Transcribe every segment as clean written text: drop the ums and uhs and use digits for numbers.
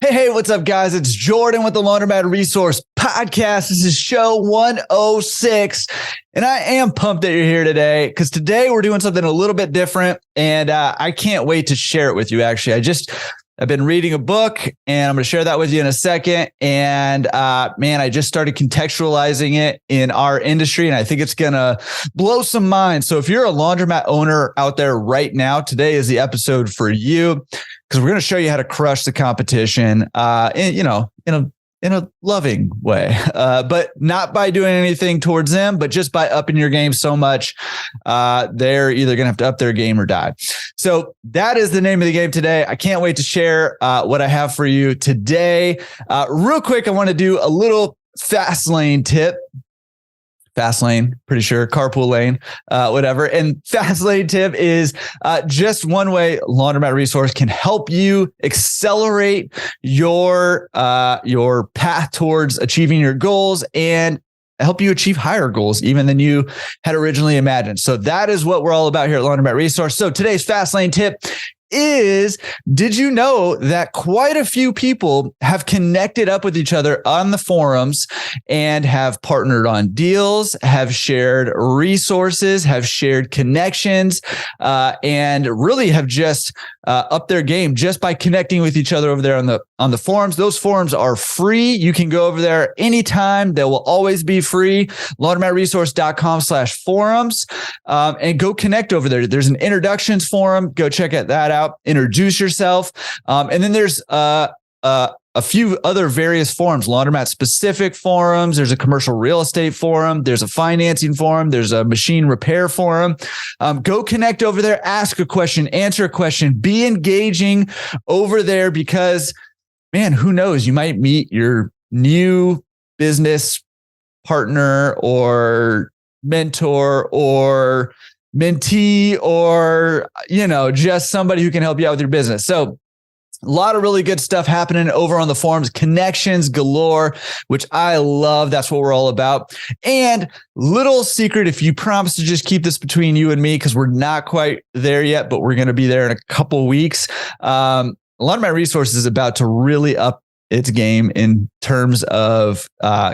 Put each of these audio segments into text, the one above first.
Hey, what's up, guys? It's Jordan with the Laundromat Resource Podcast. This is show 106, and I am pumped that you're here today because today we're doing something a little bit different, and I can't wait to share it with you, actually. I've been reading a book, and I'm going to share that with you in a second, and I just started contextualizing it in our industry, and I think it's going to blow some minds. So if you're a laundromat owner out there right now, today is the episode for you, because we're going to show you how to crush the competition, in a loving way, but not by doing anything towards them, but just by upping your game so much, they're either going to have to up their game or die. So that is the name of the game today. I can't wait to share what I have for you today. Real quick, I want to do a little fast lane tip. Fast lane, pretty sure, carpool lane, whatever. And fast lane tip is just one way Laundromat Resource can help you accelerate your path towards achieving your goals and help you achieve higher goals even than you had originally imagined. So that is what we're all about here at Laundromat Resource. So today's fast lane tip is, did you know that quite a few people have connected up with each other on the forums and have partnered on deals, have shared resources, have shared connections, and really have just upped their game just by connecting with each other over there on the forums. Those forums are free. You can go over there anytime. They will always be free. laundromatresource.com/forums, and go connect over there. There's an introductions forum. Go check that out. Introduce yourself. And then there's a few other various forums, laundromat specific forums. There's a commercial real estate forum. There's a financing forum. There's a machine repair forum. Go connect over there, ask a question, answer a question, be engaging over there because, man, who knows? You might meet your new business partner or mentor or mentee or, just somebody who can help you out with your business. So a lot of really good stuff happening over on the forums, connections galore, which I love. That's what we're all about. And little secret, if you promise to just keep this between you and me, because we're not quite there yet, but we're going to be there in a couple weeks. A lot of my resources is about to really up its game in terms of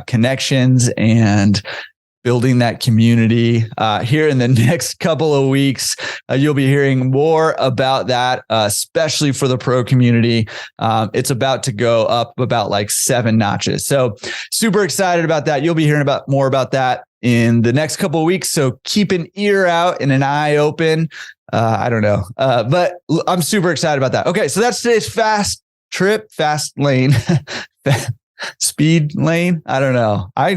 connections and building that community. Here in the next couple of weeks, you'll be hearing more about that, especially for the pro community. It's about to go up about like 7 notches. So super excited about that. You'll be hearing more about that in the next couple of weeks. So keep an ear out and an eye open. I don't know, but I'm super excited about that. Okay, so that's today's fast lane. Speed lane. I don't know. I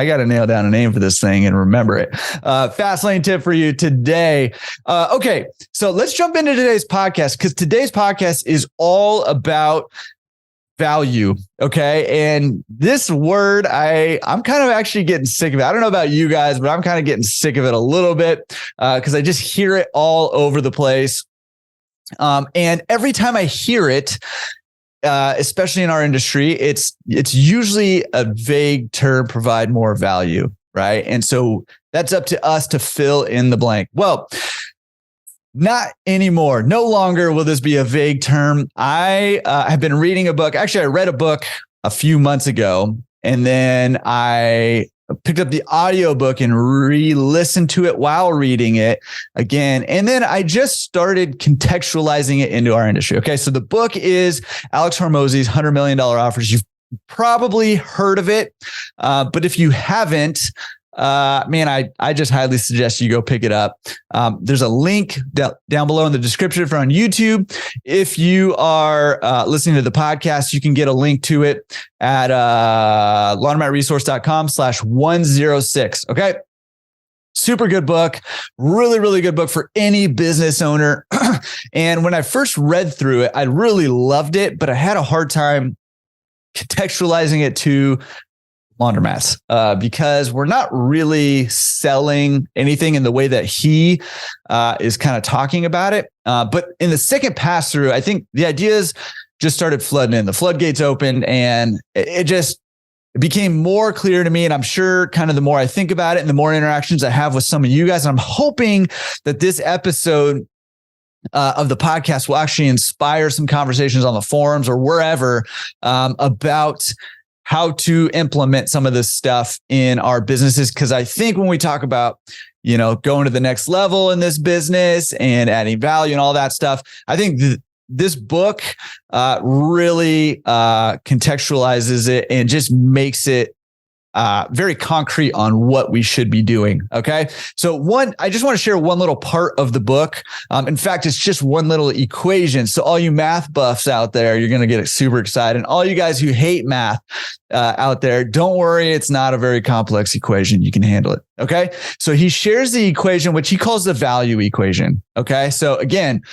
got to nail down a name for this thing and remember it. Fast lane tip for you today. Okay. So let's jump into today's podcast because today's podcast is all about value. Okay. And this word, I'm kind of actually getting sick of it. I don't know about you guys, but I'm kind of getting sick of it a little bit because I just hear it all over the place. And every time I hear it, especially in our industry, it's usually a vague term, provide more value, right? And so that's up to us to fill in the blank. Well, not anymore. No longer will this be a vague term. I have been reading a book. Actually, I read a book a few months ago, and then I picked up the audiobook and re-listened to it while reading it again. And then I just started contextualizing it into our industry. Okay. So the book is Alex Hormozi's $100 Million Offers. You've probably heard of it. But if you haven't, I just highly suggest you go pick it up. There's a link down below in the description for on YouTube. If you are listening to the podcast, you can get a link to it at laundromatresource.com/106. Okay. Super good book. Really, really good book for any business owner. And when I first read through it, I really loved it, but I had a hard time contextualizing it to laundromats because we're not really selling anything in the way that he is kind of talking about it. But in the second pass through, I think the ideas just started flooding in. The floodgates opened and it became more clear to me. And I'm sure kind of the more I think about it and the more interactions I have with some of you guys, I'm hoping that this episode of the podcast will actually inspire some conversations on the forums or wherever about how to implement some of this stuff in our businesses. Because I think when we talk about, going to the next level in this business and adding value and all that stuff, I think this book really contextualizes it and just makes it very concrete on what we should be doing. Okay. So I just want to share one little part of the book. In fact, it's just one little equation. So all you math buffs out there, you're going to get super excited. And all you guys who hate math out there, don't worry. It's not a very complex equation. You can handle it. Okay. So he shares the equation, which he calls the value equation. Okay. So again,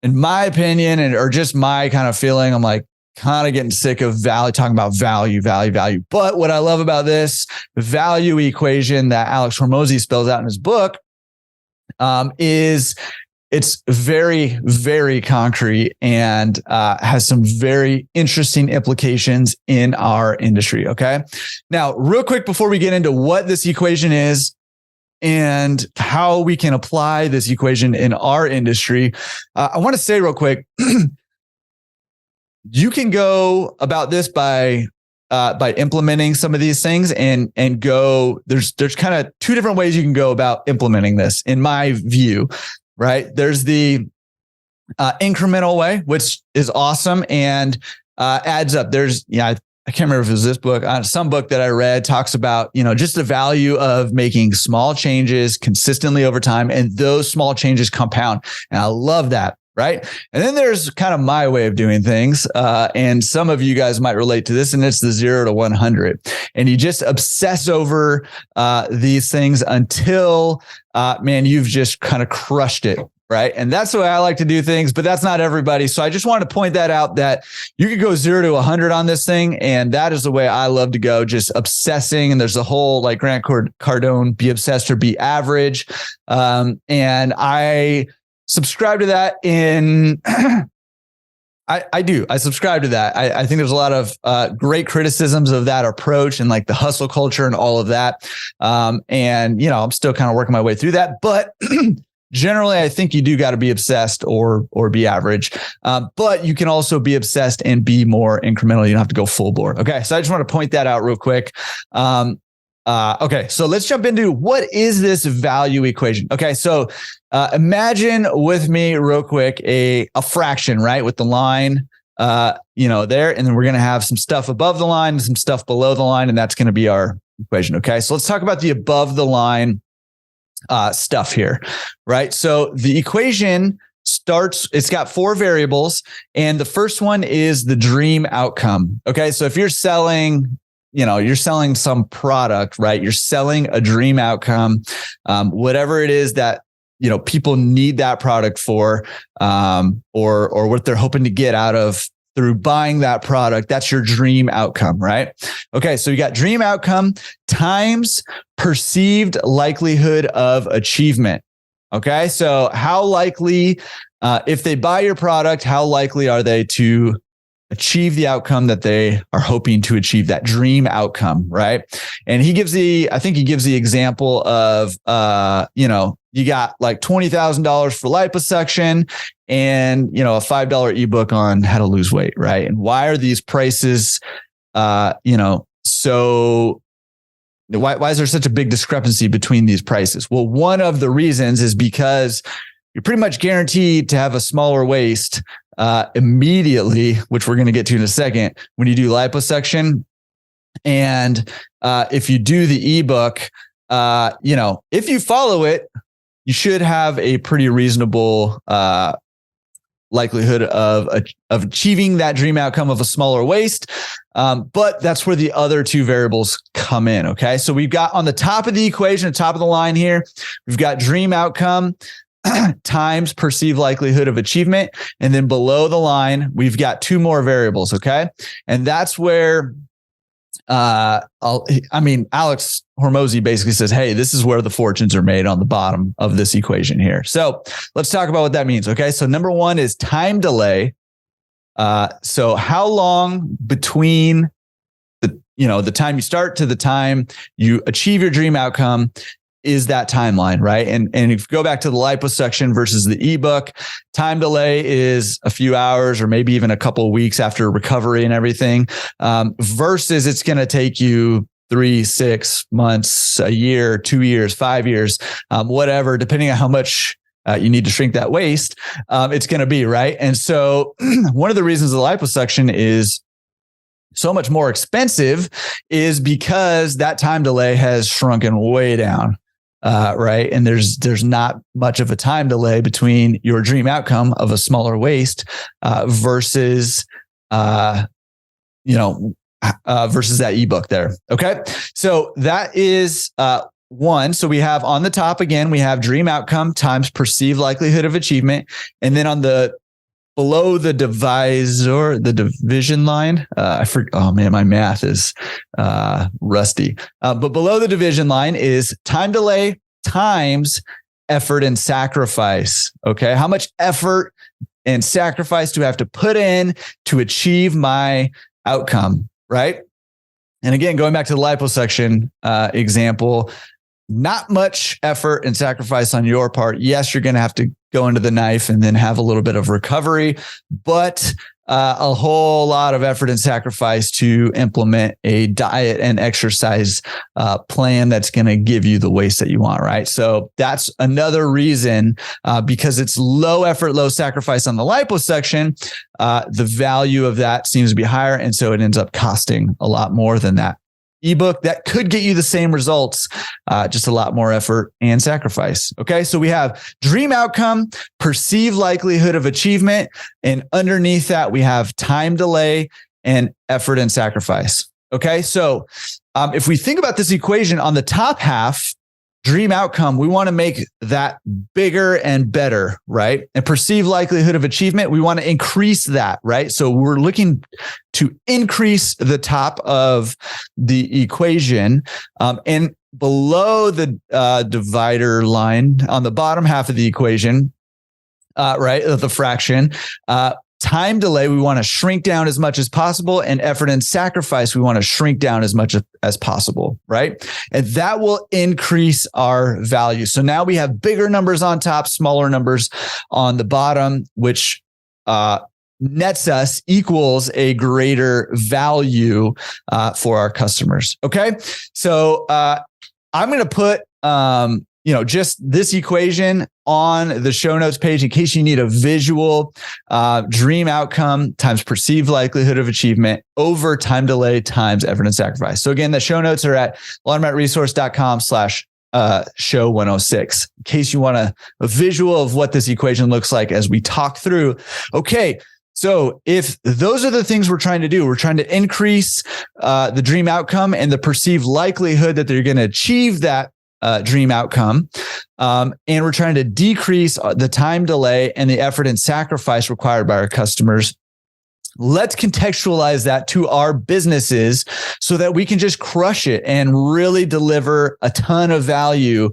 in my opinion, or just my kind of feeling, I'm like, kind of getting sick of talking about value. But what I love about this value equation that Alex Hormozi spells out in his book is it's very, very concrete and has some very interesting implications in our industry. Okay. Now, real quick, before we get into what this equation is and how we can apply this equation in our industry, I want to say real quick, you can go about this by implementing some of these things and go. There's kind of two different ways you can go about implementing this, in my view, right? There's the incremental way, which is awesome and adds up. I can't remember if it was this book, some book that I read talks about, just the value of making small changes consistently over time, and those small changes compound. And I love that. Right. And then there's kind of my way of doing things. And some of you guys might relate to this, and it's the 0 to 100. And you just obsess over these things until, you've just kind of crushed it. Right. And that's the way I like to do things, but that's not everybody. So I just wanted to point that out, that you could go 0 to 100 on this thing. And that is the way I love to go, just obsessing. And there's a whole, like Grant Cardone, be obsessed or be average. And I subscribe to that I do. I subscribe to that. I think there's a lot of great criticisms of that approach and like the hustle culture and all of that. I'm still kind of working my way through that, but generally I think you do got to be obsessed or be average. But you can also be obsessed and be more incremental. You don't have to go full bore. Okay. So I just want to point that out real quick. Okay. So let's jump into what is this value equation? Okay. So imagine with me real quick, a fraction, right? With the line, there, and then we're going to have some stuff above the line and some stuff below the line. And that's going to be our equation. Okay. So let's talk about the above the line stuff here, right? So the equation it's got 4 variables, and the first one is the dream outcome. Okay. So if you're selling some product, right? You're selling a dream outcome, whatever it is that, people need that product for, or what they're hoping to get out of through buying that product. That's your dream outcome, right? Okay. So you got dream outcome times perceived likelihood of achievement. Okay. So how likely, if they buy your product, how likely are they to achieve the outcome that they are hoping to achieve, that dream outcome, right? And he gives the example of, you got like $20,000 for liposuction and, a $5 ebook on how to lose weight, right? And why are these prices, so why is there such a big discrepancy between these prices? Well, one of the reasons is because you're pretty much guaranteed to have a smaller waist immediately, which we're going to get to in a second, when you do liposuction. And if you do the ebook, if you follow it, you should have a pretty reasonable likelihood of achieving that dream outcome of a smaller waist. But that's where the other 2 variables come in. Okay. So we've got on the top of the equation, the top of the line here, we've got dream outcome times perceived likelihood of achievement. And then below the line, we've got 2 more variables. Okay. And that's where, Alex Hormozi basically says, hey, this is where the fortunes are made, on the bottom of this equation here. So let's talk about what that means. Okay. So number 1 is time delay. So how long between the time you start to the time you achieve your dream outcome is that timeline, right? And if you go back to the liposuction versus the ebook, time delay is a few hours or maybe even a couple of weeks after recovery and everything, versus it's going to take you 3, 6 months, a year, 2 years, 5 years, whatever, depending on how much you need to shrink that waist, it's going to be, right? And so one of the reasons the liposuction is so much more expensive is because that time delay has shrunken way down. Right. And there's not much of a time delay between your dream outcome of a smaller waist, versus that ebook there. Okay. So that is, one. So we have on the top, again, we have dream outcome times perceived likelihood of achievement. And then on the below the division line, oh man, my math is rusty. But below the division line is time delay times effort and sacrifice. Okay. How much effort and sacrifice do I have to put in to achieve my outcome? Right. And again, going back to the liposuction example, not much effort and sacrifice on your part. Yes, you're going to have to go into the knife and then have a little bit of recovery, but a whole lot of effort and sacrifice to implement a diet and exercise plan that's going to give you the waist that you want, right? So that's another reason, because it's low effort, low sacrifice on the liposuction, the value of that seems to be higher. And so it ends up costing a lot more than that ebook that could get you the same results, just a lot more effort and sacrifice. Okay. So we have dream outcome, perceived likelihood of achievement. And underneath that, we have time delay and effort and sacrifice. Okay. So if we think about this equation on the top half, dream outcome, we want to make that bigger and better, right? And perceived likelihood of achievement, we want to increase that, right? So we're looking to increase the top of the equation. And below the divider line on the bottom half of the equation, right, the fraction, time delay, we want to shrink down as much as possible, and effort and sacrifice, we want to shrink down as much as possible, right? And that will increase our value. So now we have bigger numbers on top, smaller numbers on the bottom, which nets us equals a greater value for our customers. Okay. So I'm going to put just this equation on the show notes page in case you need a visual. Dream outcome times perceived likelihood of achievement over time delay times effort and sacrifice. So again, the show notes are at laundromatresource.com/show 106 in case you want a visual of what this equation looks like as we talk through. Okay. So if those are the things we're trying to do, we're trying to increase the dream outcome and the perceived likelihood that they're going to achieve that dream outcome. And we're trying to decrease the time delay and the effort and sacrifice required by our customers. Let's contextualize that to our businesses so that we can just crush it and really deliver a ton of value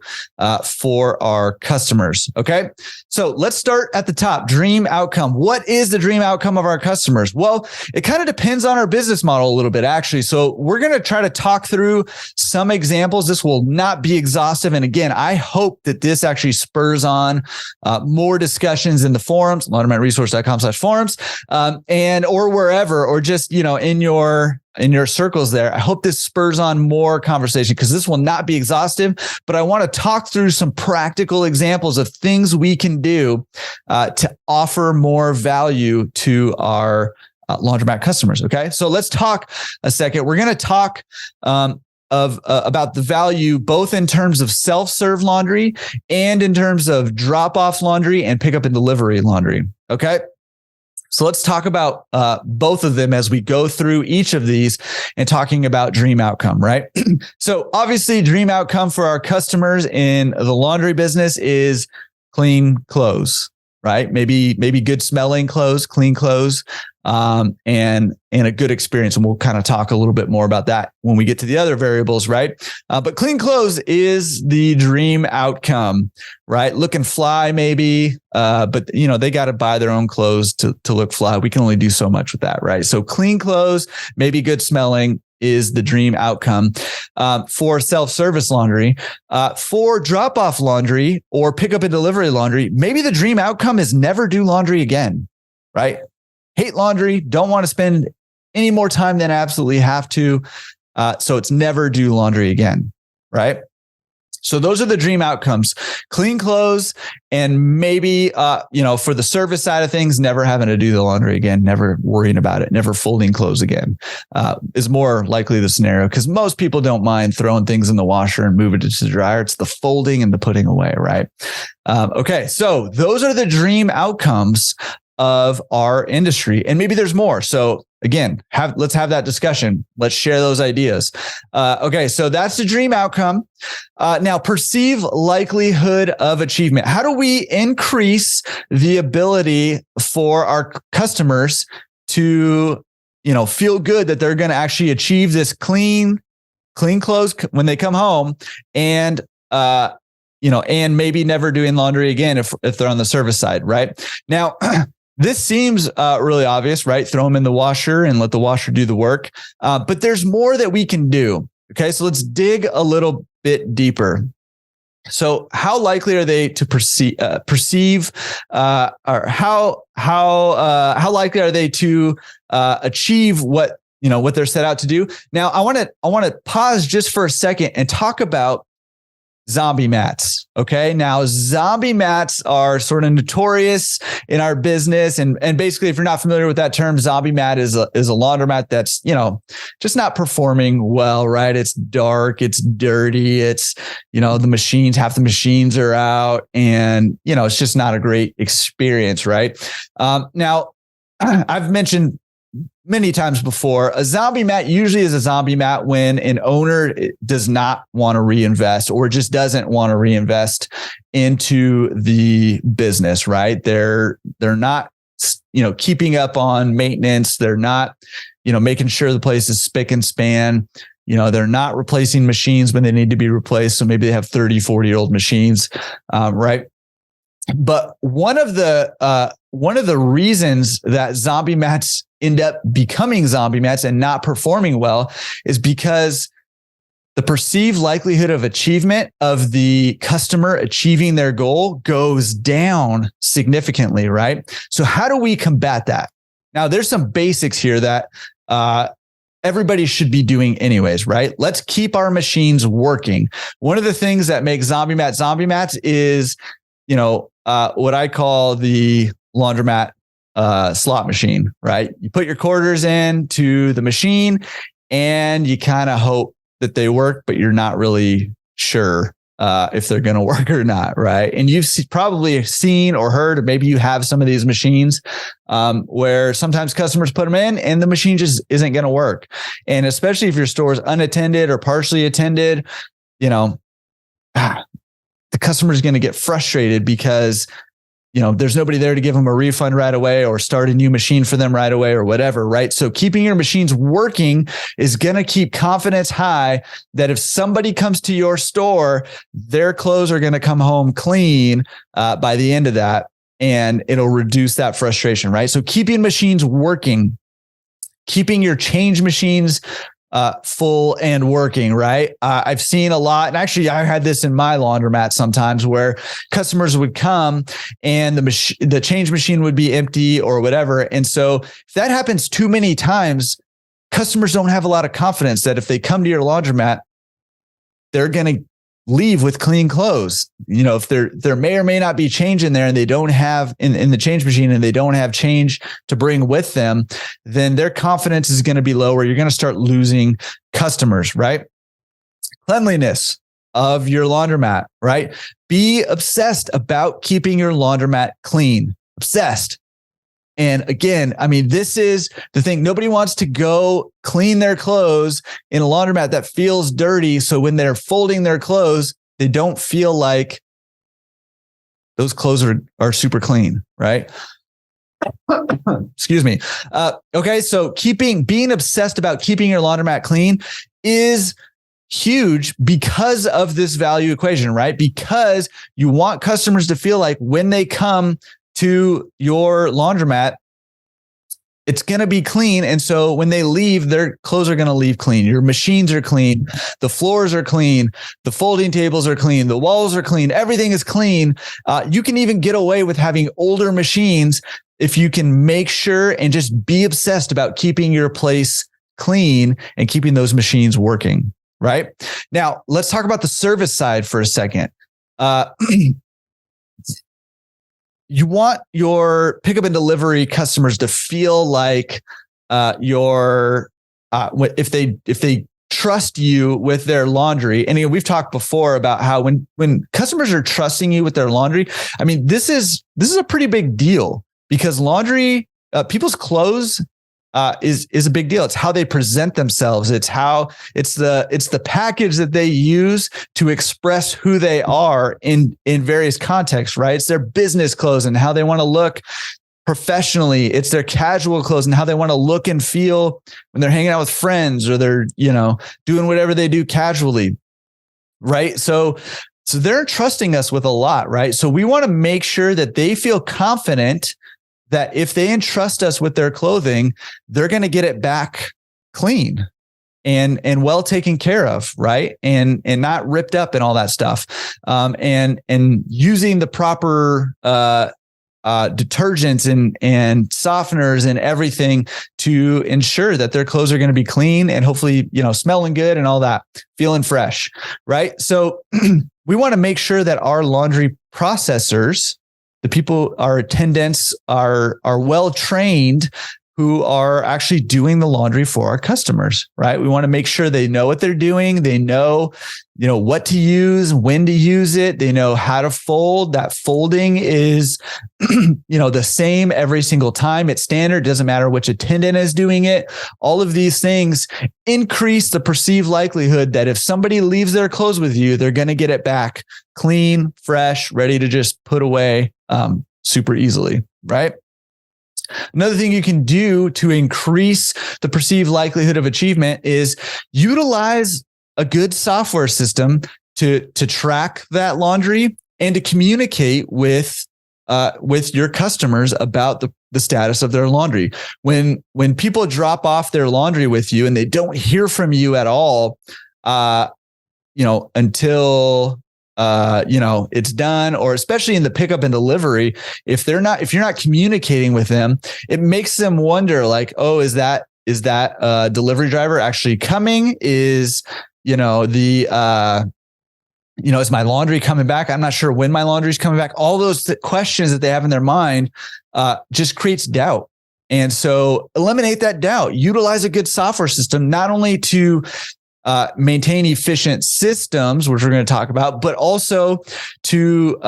for our customers. Okay. So let's start at the top. Dream outcome. What is the dream outcome of our customers? Well, it kind of depends on our business model a little bit, actually. So we're going to try to talk through some examples. This will not be exhaustive. And again, I hope that this actually spurs on more discussions in the forums, laundromatresource.com/forums, or wherever, or just, in your circles there. I hope this spurs on more conversation because this will not be exhaustive, but I want to talk through some practical examples of things we can do to offer more value to our laundromat customers. Okay. So let's talk a second. We're going to talk about the value, both in terms of self-serve laundry and in terms of drop-off laundry and pickup and delivery laundry. Okay. So let's talk about both of them as we go through each of these and talking about dream outcome, right? So obviously dream outcome for our customers in the laundry business is clean clothes, right? Maybe good smelling clothes, clean clothes, and a good experience. And we'll kind of talk a little bit more about that when we get to the other variables, right? But clean clothes is the dream outcome, right? Looking fly, maybe, but they got to buy their own clothes to look fly. We can only do so much with that, right? So clean clothes, maybe good smelling is the dream outcome. for self-service laundry. For drop-off laundry or pickup and delivery laundry, maybe the dream outcome is never do laundry again, right? Hate laundry, don't want to spend any more time than I absolutely have to. So it's never do laundry again, right? So those are the dream outcomes: clean clothes, and maybe, for the service side of things, never having to do the laundry again, never worrying about it, never folding clothes again, is more likely the scenario, because most people don't mind throwing things in the washer and moving it to the dryer. It's the folding and the putting away, right? Okay, so those are the dream outcomes of our industry, and maybe there's more. So again, let's have that discussion. Let's share those ideas. Okay, so that's the dream outcome. Now, perceive likelihood of achievement. How do we increase the ability for our customers to, feel good that they're going to actually achieve this clean clothes when they come home, and and maybe never doing laundry again if they're on the service side, right? Now, this seems really obvious, right? Throw them in the washer and let the washer do the work. But there's more that we can do. Okay, so let's dig a little bit deeper. So, how likely are they to perceive, or how likely are they to achieve what they're set out to do? Now, I want to pause just for a second and talk about zombie mats. Okay. Now, zombie mats are sort of notorious in our business. And basically, if you're not familiar with that term, zombie mat is a laundromat that's, just not performing well, right? It's dark, it's dirty, it's, half the machines are out, and, it's just not a great experience, right? Now, I've mentioned many times before, a zombie mat usually is a zombie mat when an owner does not want to reinvest, or just doesn't want to reinvest into the business, right? They're not, keeping up on maintenance. They're not, making sure the place is spick and span. They're not replacing machines when they need to be replaced. So maybe they have 30, 40-year-old machines, right? But one of the reasons that zombie mats end up becoming zombie mats and not performing well is because the perceived likelihood of achievement of the customer achieving their goal goes down significantly, right? So how do we combat that? Now, there's some basics here that everybody should be doing anyways, right? Let's keep our machines working. One of the things that makes zombie mats is, what I call the laundromat slot machine, right? You put your quarters into the machine and you kind of hope that they work, but you're not really sure if they're going to work or not, right? And you've probably seen or heard, or maybe you have some of these machines where sometimes customers put them in and the machine just isn't going to work. And especially if your store is unattended or partially attended, the customer is going to get frustrated because there's nobody there to give them a refund right away or start a new machine for them right away or whatever, right? So keeping your machines working is going to keep confidence high that if somebody comes to your store, their clothes are going to come home clean by the end of that, and it'll reduce that frustration, right? So keeping machines working, keeping your change machines full and working, right? I've seen a lot, and actually I had this in my laundromat sometimes where customers would come and the change machine would be empty or whatever. And so if that happens too many times, customers don't have a lot of confidence that if they come to your laundromat, they're going to leave with clean clothes. If there may or may not be change in there and they don't have in the change machine and they don't have change to bring with them, then their confidence is going to be lower. You're going to start losing customers, right? Cleanliness of your laundromat, right? Be obsessed about keeping your laundromat clean. Obsessed. And again, this is the thing. Nobody wants to go clean their clothes in a laundromat that feels dirty. So when they're folding their clothes, they don't feel like those clothes are super clean, right? Excuse me. Okay. So being obsessed about keeping your laundromat clean is huge because of this value equation, right? Because you want customers to feel like when they come to your laundromat, it's going to be clean. And so when they leave, their clothes are going to leave clean. Your machines are clean. The floors are clean. The folding tables are clean. The walls are clean. Everything is clean. You can even get away with having older machines if you can make sure and just be obsessed about keeping your place clean and keeping those machines working, right? Now, let's talk about the service side for a second. You want your pickup and delivery customers to feel like if they trust you with their laundry. And we've talked before about how when customers are trusting you with their laundry, I mean, this is a pretty big deal because laundry, people's clothes is a big deal. It's how they present themselves. It's the package that they use to express who they are in various contexts, right? It's their business clothes and how they want to look professionally. It's their casual clothes and how they want to look and feel when they're hanging out with friends or they're, doing whatever they do casually, right? So they're trusting us with a lot, right? So we want to make sure that they feel confident that if they entrust us with their clothing, they're going to get it back clean and well taken care of, right? And not ripped up and all that stuff. And using the proper detergents and softeners and everything to ensure that their clothes are going to be clean and hopefully, smelling good and all that, feeling fresh, right? So we want to make sure that our laundry processors, the people, our attendants are well trained who are actually doing the laundry for our customers, right? We want to make sure they know what they're doing. They know, what to use, when to use it. They know how to fold. That folding is, the same every single time. It's standard. Doesn't matter which attendant is doing it. All of these things increase the perceived likelihood that if somebody leaves their clothes with you, they're going to get it back clean, fresh, ready to just put away super easily, right? Another thing you can do to increase the perceived likelihood of achievement is utilize a good software system to track that laundry and to communicate with your customers about the status of their laundry. When people drop off their laundry with you and they don't hear from you at all, until it's done, or especially in the pickup and delivery, if you're not communicating with them, it makes them wonder like, oh, is that delivery driver actually coming? Is is my laundry coming back? I'm not sure when my laundry is coming back. All those questions that they have in their mind just creates doubt. And so eliminate that doubt. Utilize a good software system, not only to maintain efficient systems, which we're going to talk about, but also to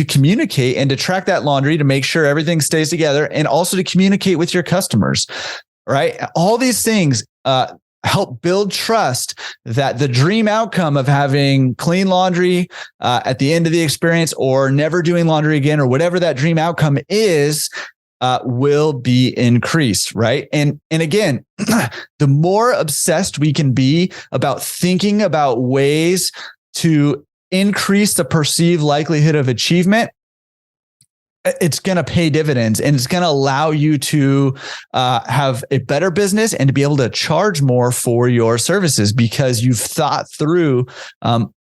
communicate and to track that laundry to make sure everything stays together, and also to communicate with your customers, right? All these things help build trust that the dream outcome of having clean laundry at the end of the experience, or never doing laundry again, or whatever that dream outcome is, will be increased, right? And again, the more obsessed we can be about thinking about ways to increase the perceived likelihood of achievement, it's going to pay dividends, and it's going to allow you to have a better business and to be able to charge more for your services because you've thought through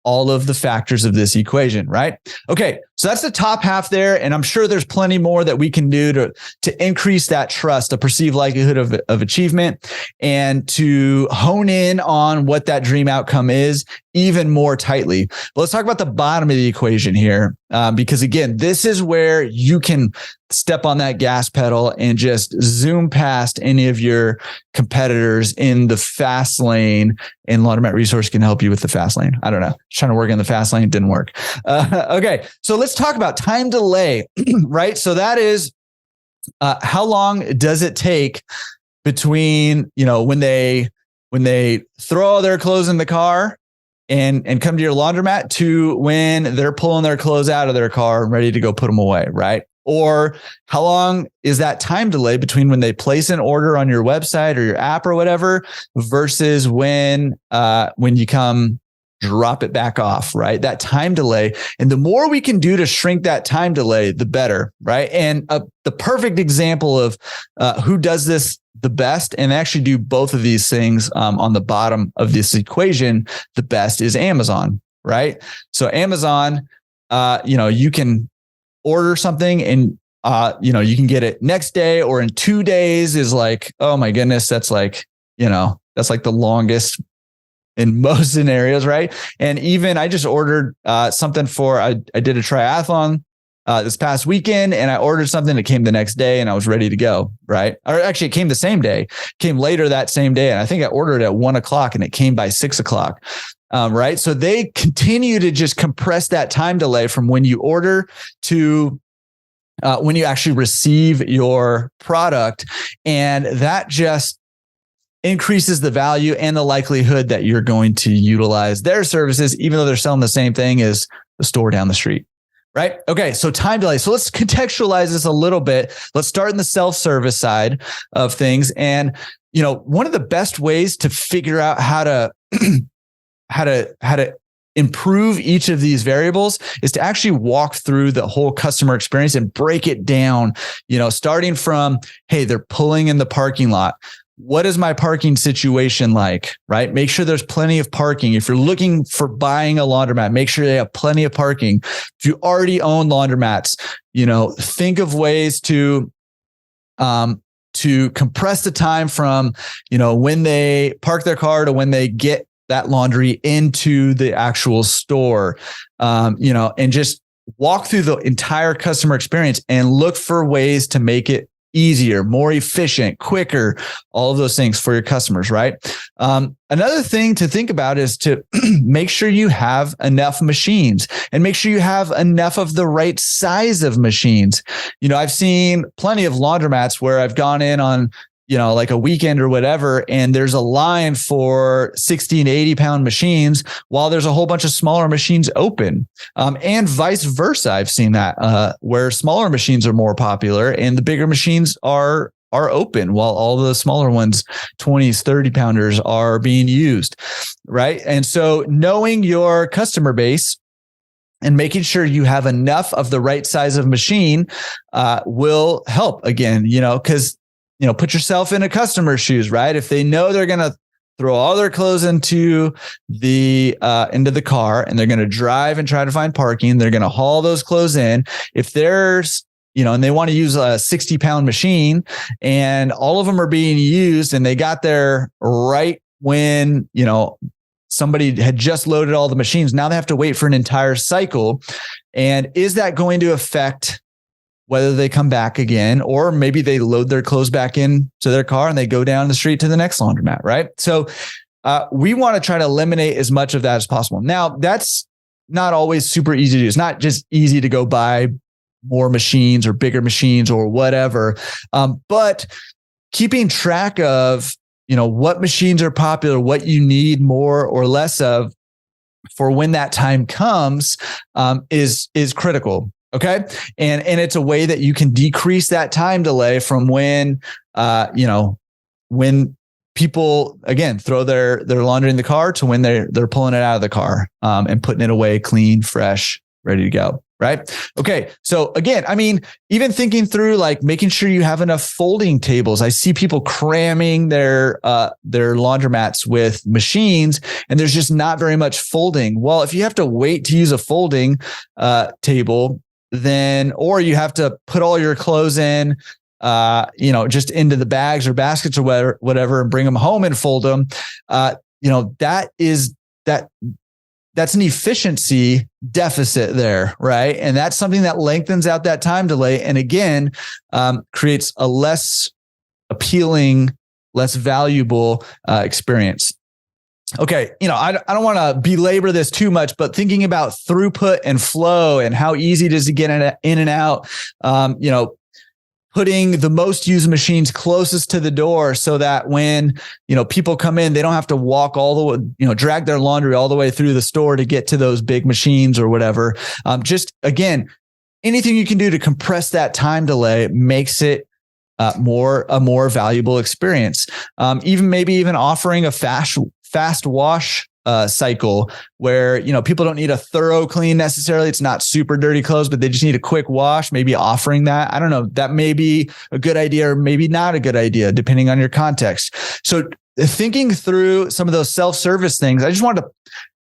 all of the factors of this equation, right? Okay, so that's the top half there, and I'm sure there's plenty more that we can do to increase that trust, the perceived likelihood of achievement, and to hone in on what that dream outcome is even more tightly. But let's talk about the bottom of the equation here, because again, this is where you can step on that gas pedal and just zoom past any of your competitors in the fast lane, and Laundromat Resource can help you with the fast lane. I don't know. Trying to work in the fast lane, didn't work. Okay. So let's talk about time delay, right? So that is how long does it take between, when they throw all their clothes in the car and come to your laundromat to when they're pulling their clothes out of their car and ready to go put them away, right? Or how long is that time delay between when they place an order on your website or your app or whatever versus when you come drop it back off, right? That time delay. And the more we can do to shrink that time delay, the better, right? And the perfect example of who does this the best and actually do both of these things on the bottom of this equation, the best is Amazon, right? So Amazon, you can order something and you can get it next day or in 2 days is like, oh my goodness, that's like the longest in most scenarios, right? And even I just ordered something I did a triathlon this past weekend and I ordered something that came the next day and I was ready to go, right? Or actually it came the same day, came later that same day. And I think I ordered at 1:00 and it came by 6:00. Right. So they continue to just compress that time delay from when you order to when you actually receive your product. And that just increases the value and the likelihood that you're going to utilize their services, even though they're selling the same thing as the store down the street. Right. Okay. So time delay. So let's contextualize this a little bit. Let's start in the self-service side of things. And, one of the best ways to figure out how to improve each of these variables is to actually walk through the whole customer experience and break it down, starting from, hey, they're pulling in the parking lot. What is my parking situation like, right? Make sure there's plenty of parking. If you're looking for buying a laundromat, make sure they have plenty of parking. If you already own laundromats, think of ways to compress the time from, when they park their car to when they get that laundry into the actual store, and just walk through the entire customer experience and look for ways to make it easier, more efficient, quicker, all of those things for your customers, right? Another thing to think about is to make sure you have enough machines and make sure you have enough of the right size of machines. I've seen plenty of laundromats where I've gone in on like a weekend or whatever, and there's a line for 60 and 80 pound machines while there's a whole bunch of smaller machines open. And vice versa. I've seen that where smaller machines are more popular and the bigger machines are open while all the smaller ones, 20s, 30 pounders are being used. Right. And so knowing your customer base and making sure you have enough of the right size of machine will help again, because put yourself in a customer's shoes, right? If they know they're going to throw all their clothes into the car and they're going to drive and try to find parking, they're going to haul those clothes in. If there's, and they want to use a 60-pound machine and all of them are being used and they got there right when, somebody had just loaded all the machines. Now they have to wait for an entire cycle. And is that going to affect whether they come back again, or maybe they load their clothes back in to their car and they go down the street to the next laundromat, right? So we want to try to eliminate as much of that as possible. Now, that's not always super easy to do. It's not just easy to go buy more machines or bigger machines or whatever. But keeping track of, what machines are popular, what you need more or less of for when that time comes is critical. Okay. And it's a way that you can decrease that time delay from when people, again, throw their laundry in the car to when they're pulling it out of the car and putting it away clean, fresh, ready to go. Right. Okay. So again, even thinking through like making sure you have enough folding tables. I see people cramming their laundromats with machines and there's just not very much folding. Well, if you have to wait to use a folding table, then, or you have to put all your clothes in, just into the bags or baskets or whatever, and bring them home and fold them. That's an efficiency deficit there, right? And that's something that lengthens out that time delay. And again, creates a less appealing, less valuable experience. Okay. I don't want to belabor this too much, but thinking about throughput and flow and how easy it is to get in and out, putting the most used machines closest to the door so that when, people come in, they don't have to walk all the way, drag their laundry all the way through the store to get to those big machines or whatever. Just again, anything you can do to compress that time delay makes it a more valuable experience. Even offering a fast wash cycle where, people don't need a thorough clean necessarily. It's not super dirty clothes, but they just need a quick wash, maybe offering that. I don't know. That may be a good idea or maybe not a good idea, depending on your context. So thinking through some of those self-service things, I just wanted to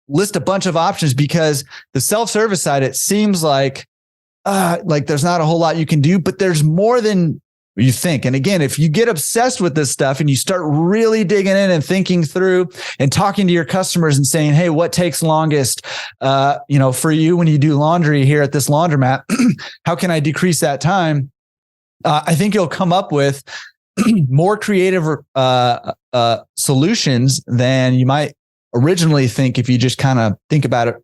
list a bunch of options because the self-service side, it seems like there's not a whole lot you can do, but there's more than you think. And again, if you get obsessed with this stuff and you start really digging in and thinking through and talking to your customers and saying, hey, what takes longest, for you when you do laundry here at this laundromat, how can I decrease that time? I think you'll come up with more creative solutions than you might originally think if you just kind of think about it,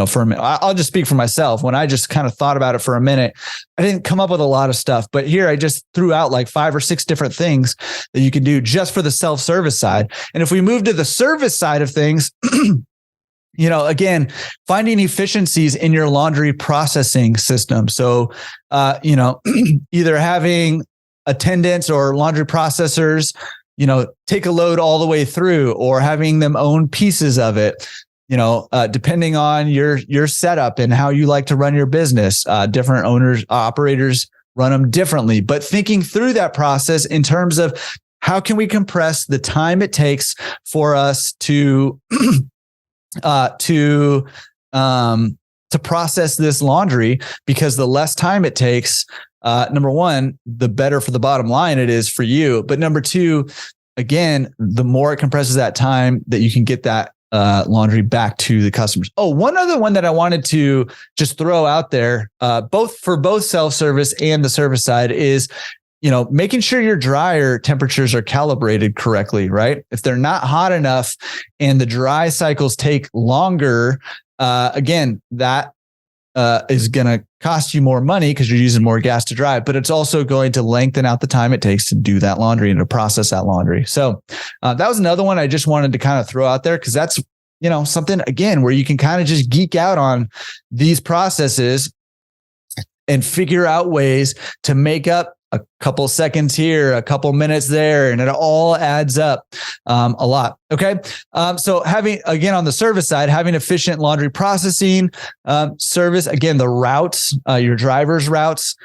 for a minute. I'll just speak for myself. When I just kind of thought about it for a minute, I didn't come up with a lot of stuff, but here I just threw out like 5 or 6 different things that you can do just for the self-service side. And if we move to the service side of things, again, finding efficiencies in your laundry processing system. So, either having attendants or laundry processors, take a load all the way through, or having them own pieces of it. Depending on your setup and how you like to run your business, different owners, operators run them differently. But thinking through that process in terms of how can we compress the time it takes for us to process this laundry, because the less time it takes, number one, the better for the bottom line it is for you. But number two, again, the more it compresses that time that you can get that laundry back to the customers. Oh, one other one that I wanted to just throw out there, both self-service and the service side, is, making sure your dryer temperatures are calibrated correctly, right? If they're not hot enough and the dry cycles take longer, again, that is going to cost you more money because you're using more gas to dry, but it's also going to lengthen out the time it takes to do that laundry and to process that laundry. So that was another one I just wanted to kind of throw out there because that's, something, again, where you can kind of just geek out on these processes and figure out ways to make up a couple seconds here, a couple minutes there, and it all adds up a lot. Okay. So having, again, on the service side, having efficient laundry processing service, again, the routes, your driver's routes,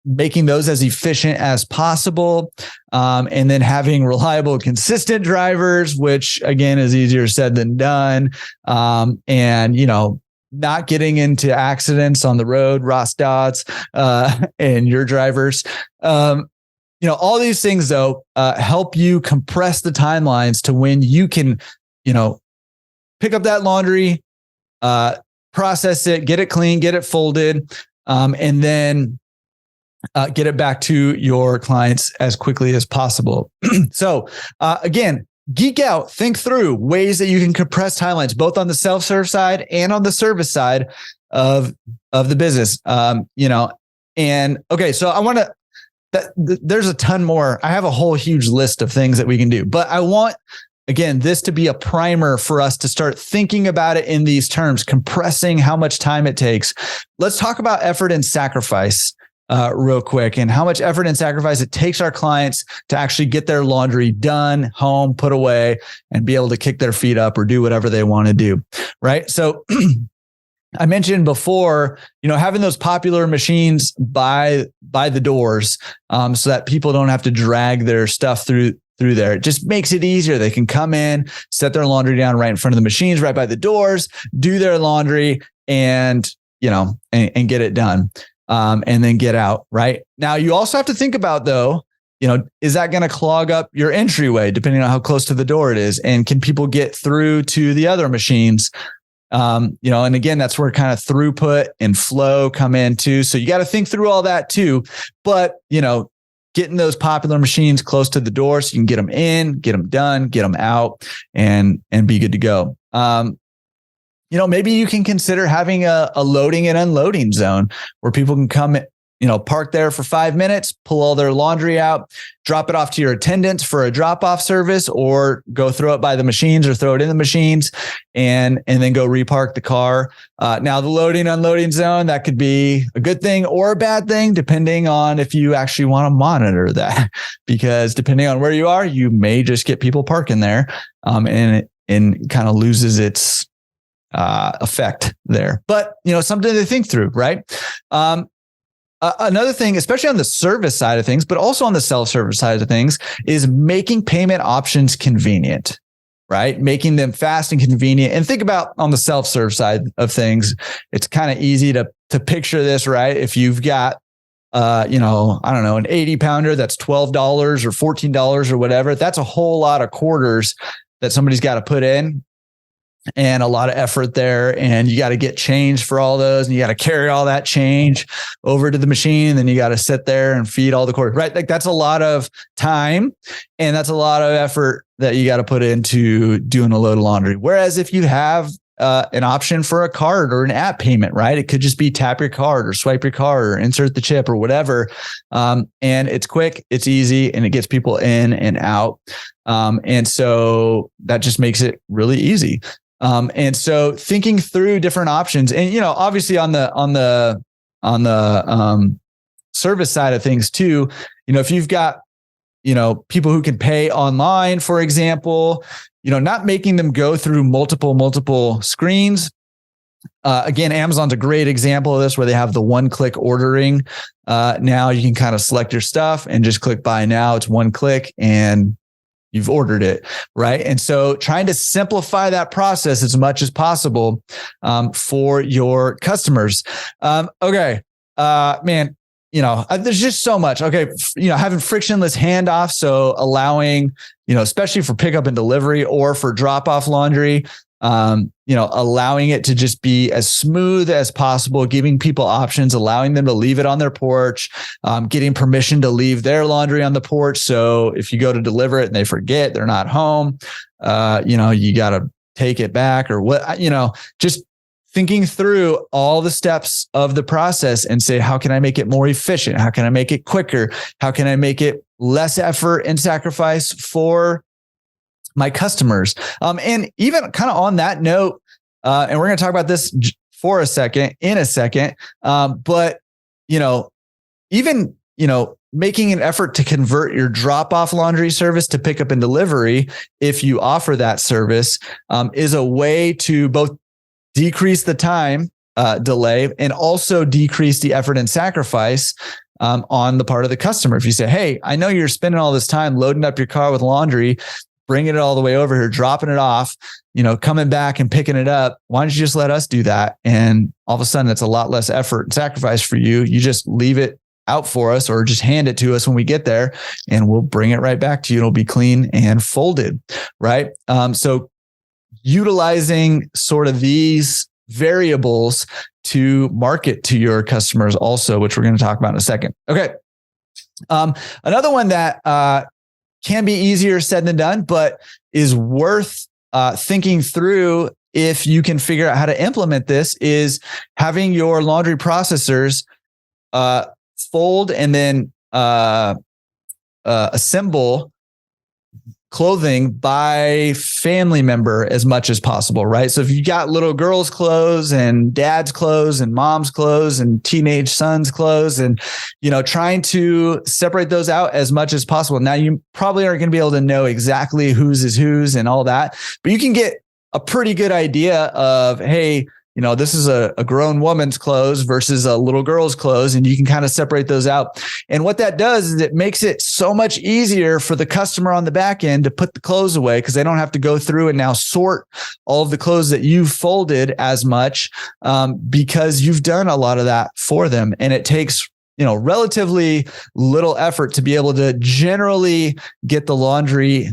making those as efficient as possible. And then having reliable, consistent drivers, which again is easier said than done. And, not getting into accidents on the road, Ross Dodds, and your drivers. All these things though, help you compress the timelines to when you can, pick up that laundry, process it, get it clean, get it folded, and then get it back to your clients as quickly as possible. So again, geek out, think through ways that you can compress timelines, both on the self-serve side and on the service side of the business. And okay, so I want to, there's a ton more. I have a whole huge list of things that we can do, but I want, again, this to be a primer for us to start thinking about it in these terms, compressing how much time it takes. Let's talk about effort and sacrifice real quick, and how much effort and sacrifice it takes our clients to actually get their laundry done, home, put away, and be able to kick their feet up or do whatever they want to do. Right. So I mentioned before, having those popular machines by the doors, so that people don't have to drag their stuff through there. It just makes it easier. They can come in, set their laundry down right in front of the machines, right by the doors, do their laundry, and get it done. And then get out. Right now, you also have to think about though, is that going to clog up your entryway depending on how close to the door it is? And can people get through to the other machines? And again, that's where kind of throughput and flow come in too. So you got to think through all that too. But, getting those popular machines close to the door so you can get them in, get them done, get them out, and be good to go. Maybe you can consider having a loading and unloading zone where people can come, park there for 5 minutes, pull all their laundry out, drop it off to your attendants for a drop-off service, or go throw it by the machines or throw it in the machines and then go repark the car. Now the loading, unloading zone, that could be a good thing or a bad thing, depending on if you actually want to monitor that, because depending on where you are, you may just get people parking there. And and kind of loses its effect there. But, something to think through, right? Another thing, especially on the service side of things, but also on the self-service side of things, is making payment options convenient, right? Making them fast and convenient. And think about on the self-serve side of things, it's kind of easy to picture this, right? If you've got, I don't know, an 80 pounder, that's $12 or $14 or whatever. That's a whole lot of quarters that somebody's got to put in, and a lot of effort there. And you got to get change for all those, and you got to carry all that change over to the machine. And then you got to sit there and feed all the quarters, right? Like that's a lot of time, and that's a lot of effort that you got to put into doing a load of laundry. Whereas if you have an option for a card or an app payment, right? It could just be tap your card or swipe your card or insert the chip or whatever. And it's quick, it's easy, and it gets people in and out. And so that just makes it really easy. And so thinking through different options, and, obviously on the service side of things too, if you've got, people who can pay online, for example, not making them go through multiple screens. Again, Amazon's a great example of this, where they have the one-click ordering. Now you can kind of select your stuff and just click buy now. It's one click and you've ordered it, right? And so trying to simplify that process as much as possible for your customers. Okay, man, there's just so much. Okay, having frictionless handoff, so allowing, especially for pickup and delivery or for drop-off laundry, allowing it to just be as smooth as possible, giving people options, allowing them to leave it on their porch, getting permission to leave their laundry on the porch. So if you go to deliver it and they forget, they're not home, you got to take it back or what, just thinking through all the steps of the process and say, how can I make it more efficient? How can I make it quicker? How can I make it less effort and sacrifice for my customers? And even kind of on that note, and we're going to talk about this in a second. But, even, making an effort to convert your drop-off laundry service to pickup and delivery, if you offer that service, is a way to both decrease the time delay and also decrease the effort and sacrifice on the part of the customer. If you say, hey, I know you're spending all this time loading up your car with laundry, bringing it all the way over here, dropping it off, coming back and picking it up. Why don't you just let us do that? And all of a sudden, it's a lot less effort and sacrifice for you. You just leave it out for us or just hand it to us when we get there, and we'll bring it right back to you. It'll be clean and folded, right? So utilizing sort of these variables to market to your customers also, which we're going to talk about in a second. Okay. Another one that can be easier said than done, but is worth thinking through if you can figure out how to implement this, is having your laundry processors fold and then assemble clothing by family member as much as possible, right? So if you got little girls' clothes and dad's clothes and mom's clothes and teenage son's clothes, and trying to separate those out as much as possible. Now you probably aren't going to be able to know exactly whose is whose and all that, but you can get a pretty good idea of, hey, this is a grown woman's clothes versus a little girl's clothes, and you can kind of separate those out. And what that does is it makes it so much easier for the customer on the back end to put the clothes away, because they don't have to go through and now sort all of the clothes that you've folded as much, because you've done a lot of that for them. And it takes relatively little effort to be able to generally get the laundry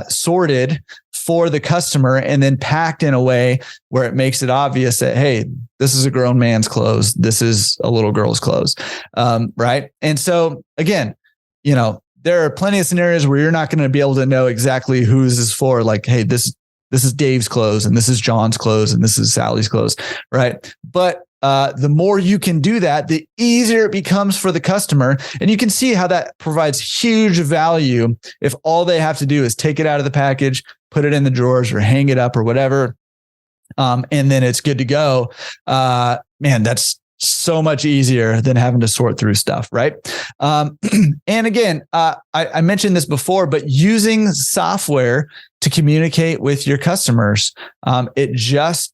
sorted for the customer and then packed in a way where it makes it obvious that, hey, this is a grown man's clothes, this is a little girl's clothes, right? And so again, there are plenty of scenarios where you're not going to be able to know exactly whose is for, like, hey, this is Dave's clothes and this is John's clothes and this is Sally's clothes, right? But the more you can do that, the easier it becomes for the customer. And you can see how that provides huge value if all they have to do is take it out of the package, put it in the drawers or hang it up or whatever. And then it's good to go. Man, that's so much easier than having to sort through stuff, right? And again, I mentioned this before, but using software to communicate with your customers, it just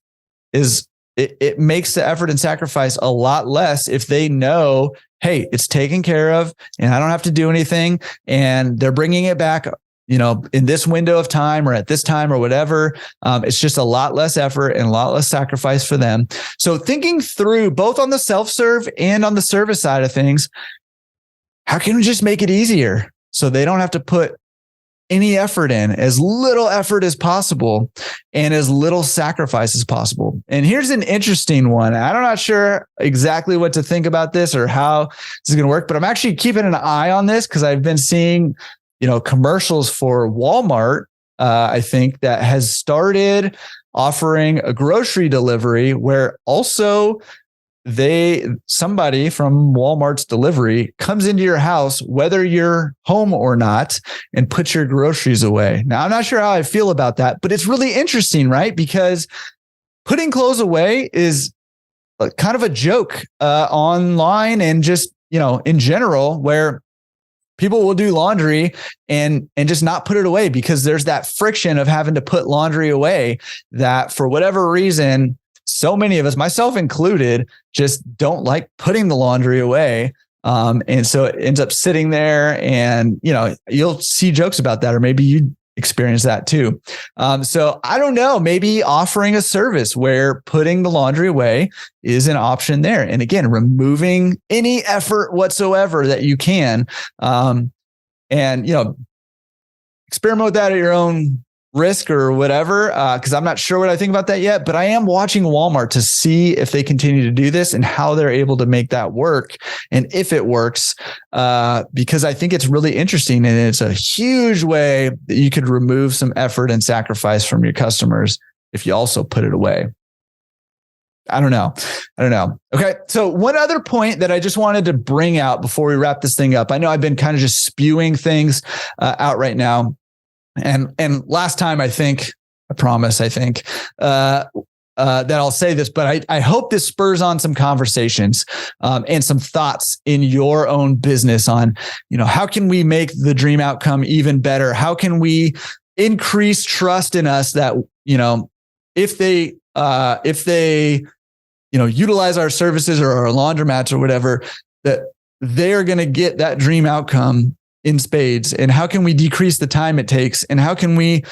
is, it makes the effort and sacrifice a lot less if they know, hey, it's taken care of and I don't have to do anything, and they're bringing it back, in this window of time or at this time or whatever. It's just a lot less effort and a lot less sacrifice for them. So thinking through both on the self-serve and on the service side of things, how can we just make it easier so they don't have to put any effort in, as little effort as possible and as little sacrifice as possible? And here's an interesting one. I'm not sure exactly what to think about this or how this is going to work, but I'm actually keeping an eye on this because I've been seeing commercials for Walmart, I think, that has started offering a grocery delivery where also somebody from Walmart's delivery comes into your house, whether you're home or not, and puts your groceries away. Now, I'm not sure how I feel about that, but it's really interesting, right? Because putting clothes away is kind of a joke online and just, in general, where people will do laundry and just not put it away because there's that friction of having to put laundry away that, for whatever reason, so many of us, myself included, just don't like putting the laundry away. And so it ends up sitting there, and, you'll see jokes about that, or maybe you experience that too. So I don't know, maybe offering a service where putting the laundry away is an option there. And again, removing any effort whatsoever that you can. And, experiment with that at your own risk or whatever, because I'm not sure what I think about that yet, but I am watching Walmart to see if they continue to do this and how they're able to make that work, and if it works, because I think it's really interesting, and it's a huge way that you could remove some effort and sacrifice from your customers if you also put it away. I don't know. Okay. So one other point that I just wanted to bring out before we wrap this thing up. I know I've been kind of just spewing things out right now. And last time, I promise that I'll say this, but I hope this spurs on some conversations and some thoughts in your own business on, how can we make the dream outcome even better? How can we increase trust in us that, if they utilize our services or our laundromats or whatever, that they're going to get that dream outcome in spades? And how can we decrease the time it takes? And how can we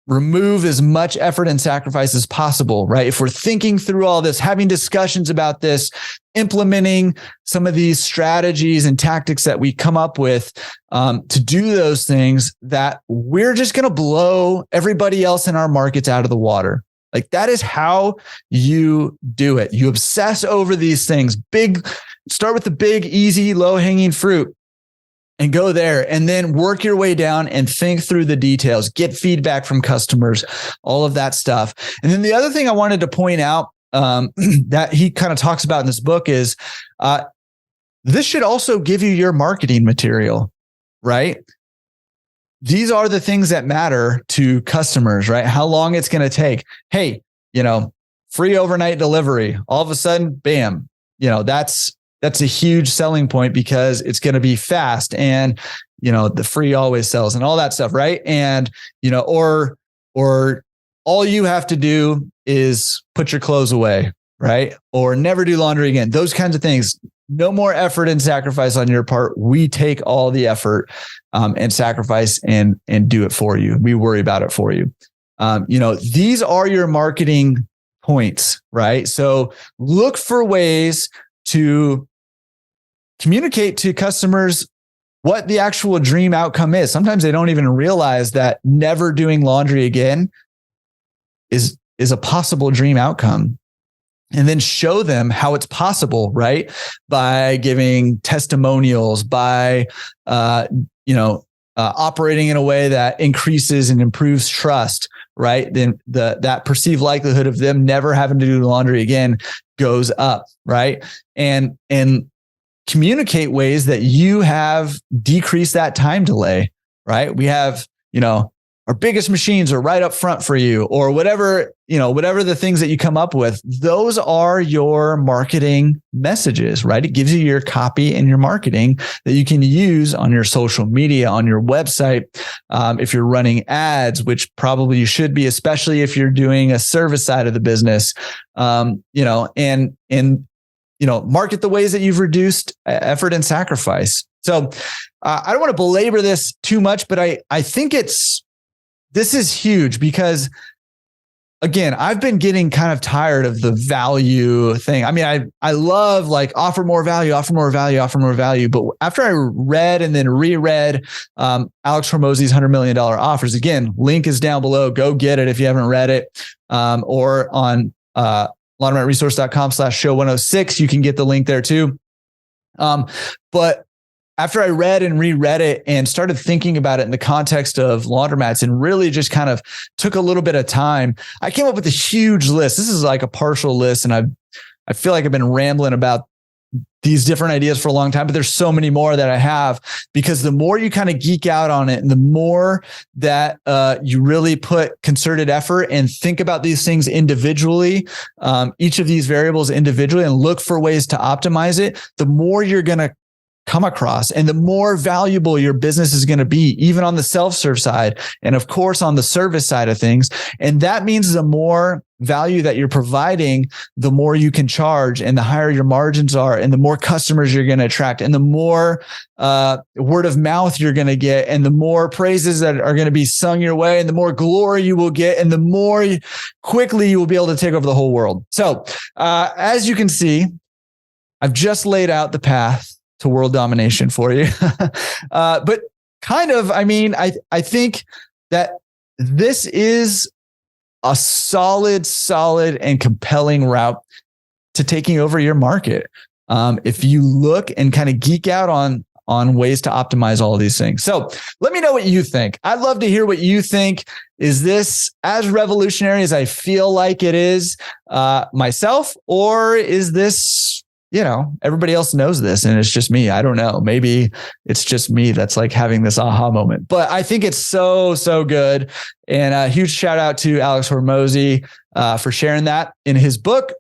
remove as much effort and sacrifice as possible, right? If we're thinking through all this, having discussions about this, implementing some of these strategies and tactics that we come up with to do those things, that we're just going to blow everybody else in our markets out of the water. Like, that is how you do it. You obsess over these things. Start with the big, easy, low-hanging fruit and go there, and then work your way down and think through the details, get feedback from customers, all of that stuff. And then the other thing I wanted to point out that he kind of talks about in this book is this should also give you your marketing material, right? These are the things that matter to customers, right? How long it's going to take. Hey, free overnight delivery. All of a sudden, bam, that's a huge selling point because it's going to be fast, and, the free always sells and all that stuff. Right. And, or all you have to do is put your clothes away, right? Or never do laundry again. Those kinds of things. No more effort and sacrifice on your part. We take all the effort and sacrifice and do it for you. We worry about it for you. These are your marketing points, right? So look for ways to communicate to customers what the actual dream outcome is. Sometimes they don't even realize that never doing laundry again is a possible dream outcome. And then show them how it's possible, right? By giving testimonials, by operating in a way that increases and improves trust, right? Then that perceived likelihood of them never having to do laundry again goes up, right? And communicate ways that you have decreased that time delay, right? We have, our biggest machines are right up front for you, or whatever, whatever the things that you come up with, those are your marketing messages, right? It gives you your copy and your marketing that you can use on your social media, on your website. If you're running ads, which probably you should be, especially if you're doing a service side of the business, and market the ways that you've reduced effort and sacrifice. So I don't want to belabor this too much, but I think this is huge because, again, I've been getting kind of tired of the value thing. I mean, I love like offer more value. But after I read and then reread Alex Hormozi's $100 million offers, again, link is down below. Go get it if you haven't read it, or on laundromatresource.com/show106. You can get the link there too. But after I read and reread it and started thinking about it in the context of laundromats and really just kind of took a little bit of time, I came up with a huge list. This is like a partial list. And I feel like I've been rambling about these different ideas for a long time, but there's so many more that I have, because the more you kind of geek out on it and the more that you really put concerted effort and think about these things individually, each of these variables individually, and look for ways to optimize it, the more you're going to come across and the more valuable your business is going to be, even on the self-serve side. And of course, on the service side of things. And that means the more value that you're providing, the more you can charge, and the higher your margins are, and the more customers you're going to attract, and the more word of mouth you're going to get, and the more praises that are going to be sung your way, and the more glory you will get, and the more quickly you will be able to take over the whole world. So as you can see, I've just laid out the path to world domination for you. But kind of, I mean, I think that this is a solid and compelling route to taking over your market. If you look and kind of geek out on ways to optimize all of these things. So let me know what you think. I'd love to hear what you think. Is this as revolutionary as I feel like it is myself, or is this, everybody else knows this and it's just me? I don't know. Maybe it's just me that's like having this aha moment, but I think it's so good. And a huge shout out to Alex Hormozi for sharing that in his book.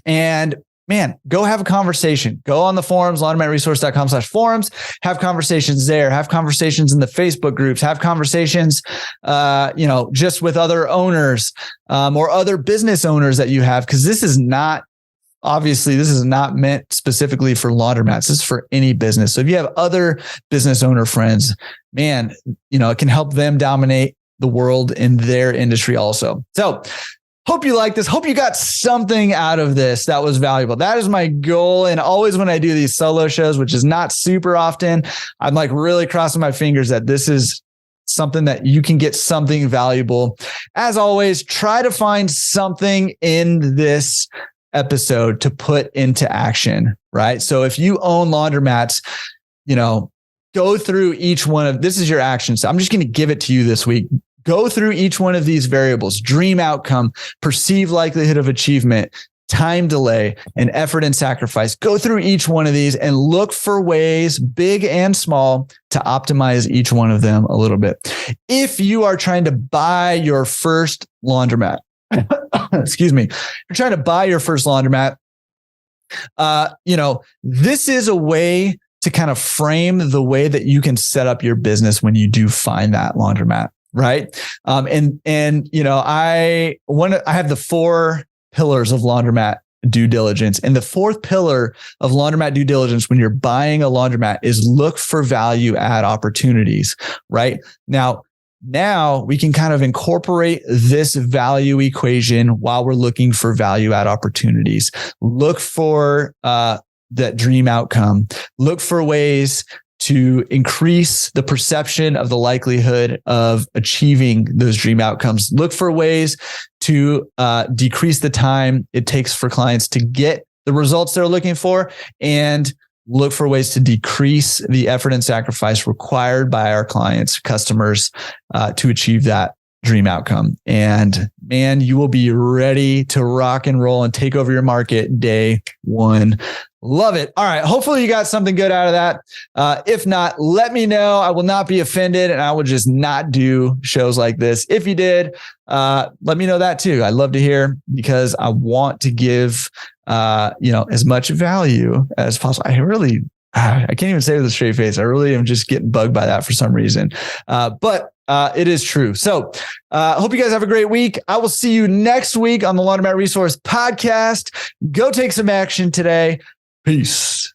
And man, go have a conversation. Go on the forums, laundromatresource.com/forums. Have conversations there. Have conversations in the Facebook groups. Have conversations, just with other owners or other business owners that you have, because this is not meant specifically for laundromats. This is for any business. So if you have other business owner friends, man, it can help them dominate the world in their industry also. So hope you like this. Hope you got something out of this that was valuable. That is my goal. And always when I do these solo shows, which is not super often, I'm like really crossing my fingers that this is something that you can get something valuable. As always, try to find something in this episode to put into action, right? So if you own laundromats, go through each one of, this is your action. So I'm just going to give it to you this week. Go through each one of these variables: dream outcome, perceived likelihood of achievement, time delay, and effort and sacrifice. Go through each one of these and look for ways, big and small, to optimize each one of them a little bit. If you are trying to buy your first laundromat, excuse me, you're trying to buy your first laundromat, this is a way to kind of frame the way that you can set up your business when you do find that laundromat, right? I have the 4 pillars of laundromat due diligence. And the 4th pillar of laundromat due diligence when you're buying a laundromat is look for value add opportunities, right? Now we can kind of incorporate this value equation while we're looking for value add opportunities. Look for that dream outcome. Look for ways to increase the perception of the likelihood of achieving those dream outcomes. Look for ways to decrease the time it takes for clients to get the results they're looking for, and look for ways to decrease the effort and sacrifice required by our clients, customers, to achieve that dream outcome. And man, you will be ready to rock and roll and take over your market day one. Love it. All right. Hopefully you got something good out of that. If not, let me know. I will not be offended and I will just not do shows like this. If you did, let me know that too. I'd love to hear because I want to give, as much value as possible. I can't even say it with a straight face. I really am just getting bugged by that for some reason. But it is true. So hope you guys have a great week. I will see you next week on the Laundromat Resource Podcast. Go take some action today. Peace.